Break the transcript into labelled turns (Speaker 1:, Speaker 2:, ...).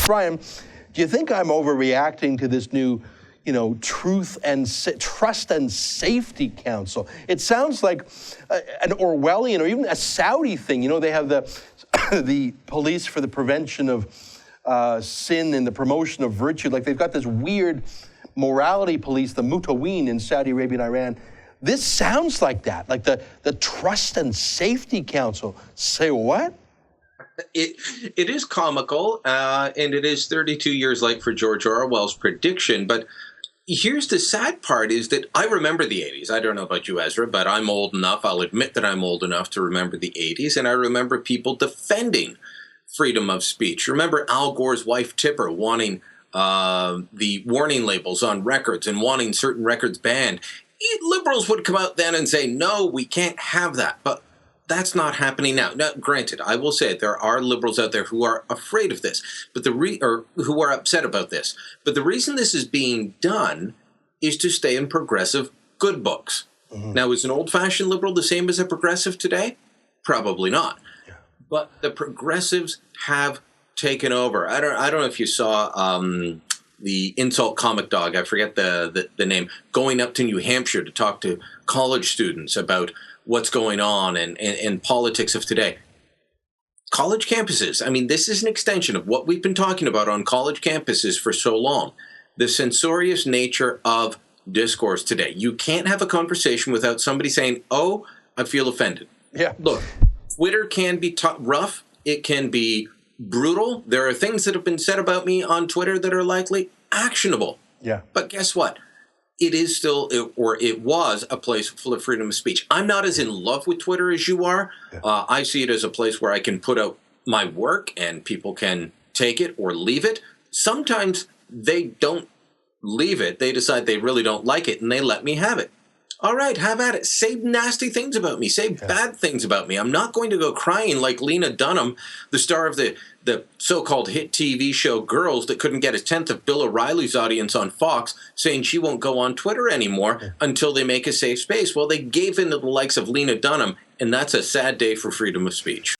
Speaker 1: Brian, do you think I'm overreacting to this new, Trust and Safety Council? It sounds like an Orwellian or even a Saudi thing. They have the the police for the prevention of sin and the promotion of virtue. Like they've got this weird morality police, the Mutaween in Saudi Arabia and Iran. This sounds like that, like the Trust and Safety Council. Say what?
Speaker 2: It is comical, and it is 32 years late for George Orwell's prediction. But here's the sad part is that I remember the 80s. I don't know about you, Ezra, but I'm old enough. I'll admit that I'm old enough to remember the 80s, and I remember people defending freedom of speech. Remember Al Gore's wife, Tipper, wanting the warning labels on records and wanting certain records banned. Liberals would come out then and say, no, we can't have that. But that's not happening now. Now, granted, I will say there are liberals out there who are afraid of this, but who are upset about this. But the reason this is being done is to stay in progressive good books. Mm-hmm. Now, is an old-fashioned liberal the same as a progressive today? Probably not. Yeah. But the progressives have taken over. I don't know if you saw the insult comic dog, I forget the name, going up to New Hampshire to talk to college students about what's going on and politics of today. College campuses, I mean, this is an extension of what we've been talking about on college campuses for so long. The censorious nature of discourse today. You can't have a conversation without somebody saying, oh, I feel offended.
Speaker 1: Yeah.
Speaker 2: Look, Twitter can be rough. It can be brutal. There are things that have been said about me on Twitter that are likely actionable.
Speaker 1: Yeah.
Speaker 2: But guess what? It is still, it was a place full of freedom of speech. I'm not as in love with Twitter as you are. Yeah. I see it as a place where I can put out my work and people can take it or leave it. Sometimes they don't leave it. They decide they really don't like it and they let me have it. All right, have at it. Say nasty things about me. Say bad things about me. I'm not going to go crying like Lena Dunham, the star of the so-called hit TV show Girls that couldn't get a tenth of Bill O'Reilly's audience on Fox, saying she won't go on Twitter anymore until they make a safe space. Well, they gave in to the likes of Lena Dunham, and that's a sad day for freedom of speech.